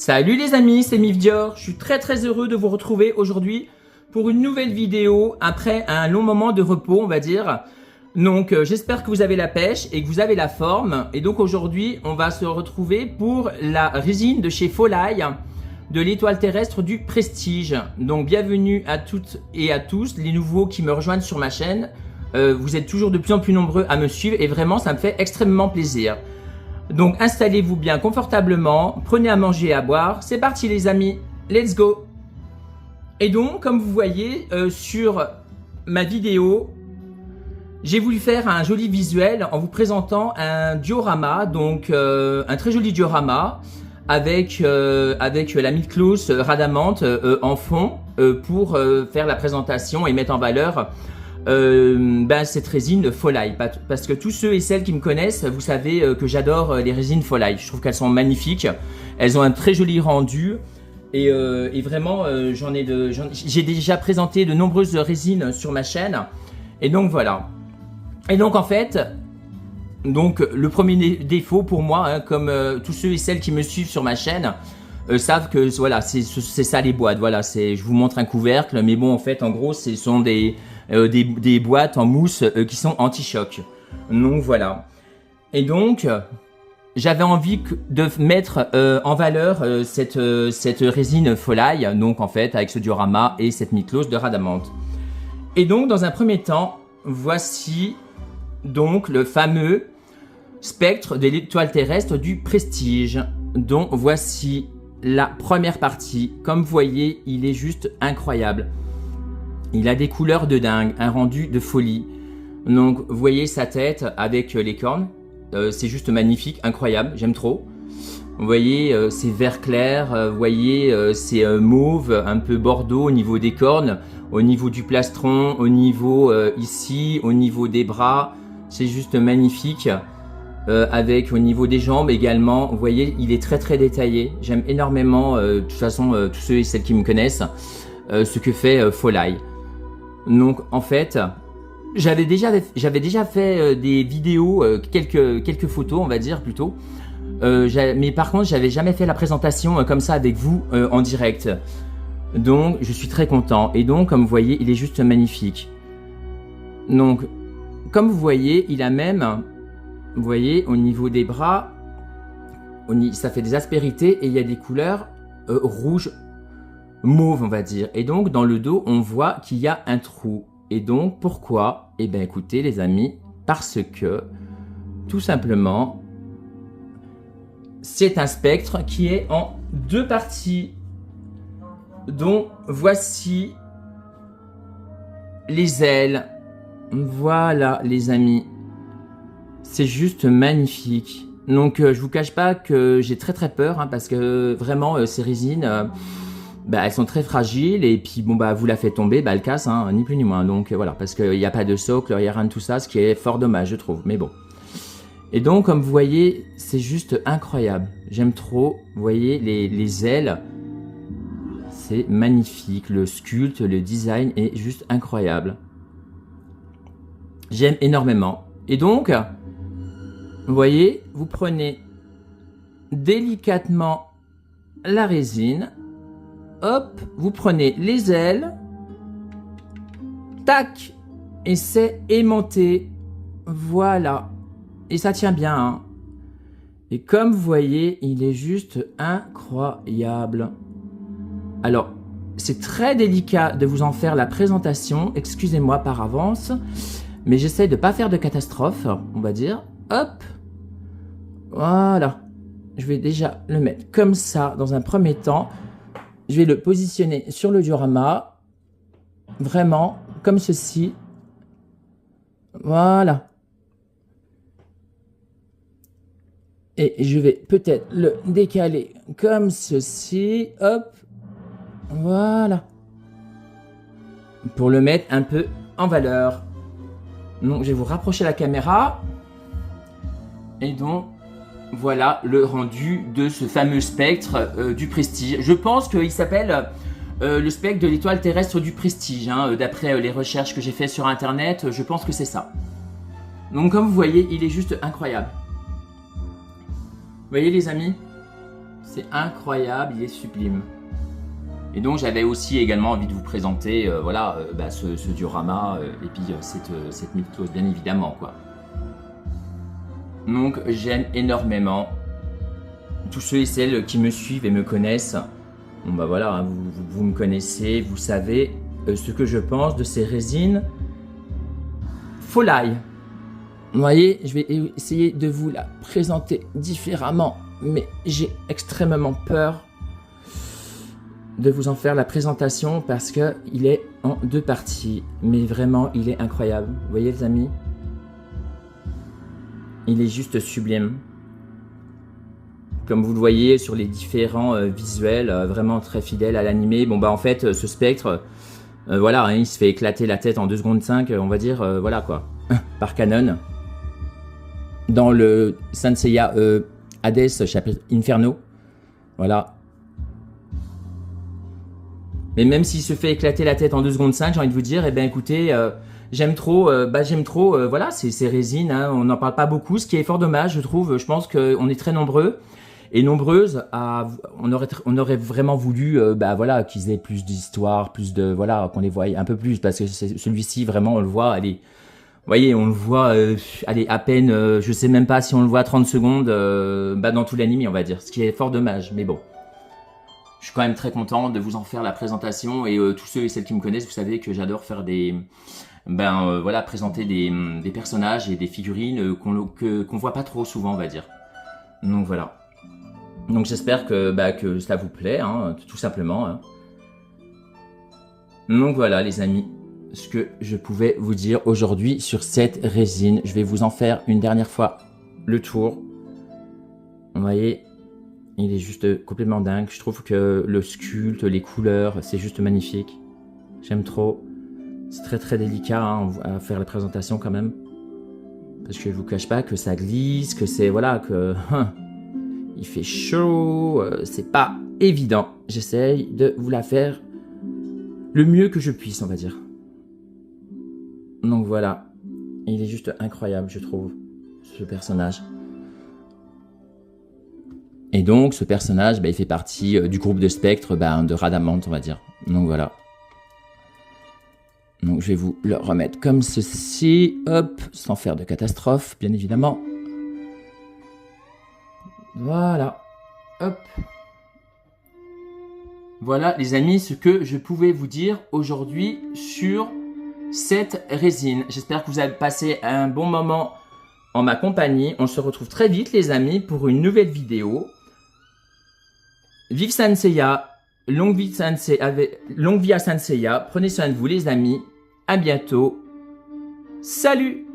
Salut les amis, c'est Mif Dior. Je suis très heureux de vous retrouver aujourd'hui pour une nouvelle vidéo après un long moment de repos, on va dire. Donc j'espère que vous avez la pêche et que vous avez la forme. Et donc aujourd'hui, on va se retrouver pour la résine de chez Folai de l'étoile terrestre du Prestige. Donc bienvenue à toutes et à tous les nouveaux qui me rejoignent sur ma chaîne. Vous êtes toujours de plus en plus nombreux à me suivre et vraiment ça me fait extrêmement plaisir. Donc installez-vous bien confortablement, prenez à manger et à boire. C'est parti les amis, let's go. Et donc comme vous voyez sur ma vidéo, j'ai voulu faire un joli visuel en vous présentant un diorama, donc un très joli diorama avec la Miklos Rhadamant en fond pour faire la présentation et mettre en valeur cette résine Folai, parce que tous ceux et celles qui me connaissent, vous savez que j'adore les résines Folai. Je trouve qu'elles sont magnifiques, elles ont un très joli rendu et vraiment j'ai déjà présenté de nombreuses résines sur ma chaîne et donc voilà. Et donc en fait, le premier défaut pour moi, hein, comme tous ceux et celles qui me suivent sur ma chaîne savent que voilà, c'est ça les boîtes. Voilà, je vous montre un couvercle, mais bon en fait en gros ce sont des boîtes en mousse qui sont anti-choc. Donc voilà. Et donc j'avais envie de mettre en valeur cette résine Folai, donc en fait avec ce diorama et cette Miklos de Rhadamant. Et donc dans un premier temps, voici donc le fameux spectre de l'étoile terrestre du Prestige, dont voici la première partie. Comme vous voyez, il est juste incroyable. Il a des couleurs de dingue, un rendu de folie. Donc vous voyez sa tête avec les cornes, c'est juste magnifique, incroyable, j'aime trop. Vous voyez c'est vert clair, vous voyez c'est mauve, un peu bordeaux au niveau des cornes, au niveau du plastron, au niveau ici, au niveau des bras, c'est juste magnifique. Avec au niveau des jambes également, vous voyez il est très détaillé, j'aime énormément, de toute façon tous ceux et celles qui me connaissent, ce que fait Folai. Donc en fait, j'avais déjà fait des vidéos, quelques photos on va dire plutôt, mais par contre j'avais jamais fait la présentation comme ça avec vous en direct. Donc je suis très content et donc comme vous voyez il est juste magnifique. Donc comme vous voyez il a même, vous voyez au niveau des bras, ça fait des aspérités et il y a des couleurs rouge mauve on va dire, et donc dans le dos on voit qu'il y a un trou. Et donc pourquoi? Eh bien écoutez les amis, parce que tout simplement c'est un spectre qui est en deux parties, dont voici les ailes. Voilà les amis, c'est juste magnifique. Donc je vous cache pas que j'ai très peur, hein, parce que vraiment ces résines elles sont très fragiles et puis bon vous la faites tomber, elle casse, hein, ni plus ni moins. Donc voilà, parce qu'il n'y a pas de socle, il n'y a rien de tout ça, ce qui est fort dommage je trouve, mais bon. Et donc comme vous voyez, c'est juste incroyable, j'aime trop. Vous voyez les ailes, c'est magnifique, le sculpte, le design est juste incroyable. J'aime énormément. Et donc, vous voyez, vous prenez délicatement la résine. Hop, vous prenez les ailes, tac, et c'est aimanté, voilà, et ça tient bien, hein. Et comme vous voyez, il est juste incroyable. Alors, c'est très délicat de vous en faire la présentation, excusez-moi par avance, mais j'essaie de pas faire de catastrophe, on va dire. Hop, voilà, je vais déjà le mettre comme ça dans un premier temps. Je vais le positionner sur le diorama, vraiment comme ceci. Voilà. Et je vais peut-être le décaler comme ceci. Hop. Voilà. Pour le mettre un peu en valeur. Donc je vais vous rapprocher la caméra. Et donc voilà le rendu de ce fameux spectre du Prestige. Je pense qu'il s'appelle le spectre de l'étoile terrestre du Prestige, hein, d'après les recherches que j'ai fait sur internet, je pense que c'est ça. Donc comme vous voyez, il est juste incroyable. Vous voyez les amis, C'est incroyable, il est sublime. Et donc j'avais aussi également envie de vous présenter ce diorama et puis cette mythose bien évidemment quoi. Donc j'aime énormément tous ceux et celles qui me suivent et me connaissent. Bon bah voilà, hein, vous me connaissez, vous savez ce que je pense de ces résines Folai. Vous voyez, je vais essayer de vous la présenter différemment, mais j'ai extrêmement peur de vous en faire la présentation parce que il est en 2 parties, mais vraiment il est incroyable. Vous voyez les amis, il est juste sublime. Comme vous le voyez sur les différents visuels, vraiment très fidèles à l'animé. Bon bah en fait ce spectre, voilà, hein, il se fait éclater la tête en 2 secondes 5, on va dire, voilà quoi, par Canon. Dans le Saint Seiya Hades chapitre Inferno, voilà. Mais même s'il se fait éclater la tête en 2 secondes 5, j'ai envie de vous dire, eh ben écoutez, j'aime trop, voilà, ces résines, hein, on n'en parle pas beaucoup, ce qui est fort dommage, je trouve. Je pense qu'on est très nombreux et nombreuses on aurait vraiment voulu, voilà, qu'ils aient plus d'histoire, plus de, voilà, qu'on les voie un peu plus, parce que celui-ci vraiment, on le voit, allez, vous voyez, on le voit, allez, à peine, je sais même pas si on le voit 30 secondes, dans tout l'anime, on va dire, ce qui est fort dommage, mais bon. Je suis quand même très content de vous en faire la présentation et tous ceux et celles qui me connaissent, vous savez que j'adore faire présenter des personnages et des figurines qu'on voit pas trop souvent, on va dire. Donc voilà. Donc j'espère que ça vous plaît, hein, tout simplement. Hein. Donc voilà les amis, ce que je pouvais vous dire aujourd'hui sur cette résine. Je vais vous en faire une dernière fois le tour. Vous voyez, il est juste complètement dingue. Je trouve que le sculpte, les couleurs, c'est juste magnifique. J'aime trop. C'est très très délicat hein, à faire la présentation quand même. Parce que je vous cache pas que ça glisse, que c'est, voilà, que... il fait chaud, c'est pas évident. J'essaye de vous la faire le mieux que je puisse, on va dire. Donc voilà. Il est juste incroyable, je trouve, ce personnage. Et donc, ce personnage, il fait partie du groupe de spectres de Rhadamant, on va dire. Donc voilà. Donc je vais vous le remettre comme ceci, hop, sans faire de catastrophe, bien évidemment. Voilà, hop. Voilà les amis, ce que je pouvais vous dire aujourd'hui sur cette résine. J'espère que vous avez passé un bon moment en ma compagnie. On se retrouve très vite les amis pour une nouvelle vidéo. Vive Saint Seiya, longue vie à Saint Seiya, prenez soin de vous les amis, à bientôt, salut!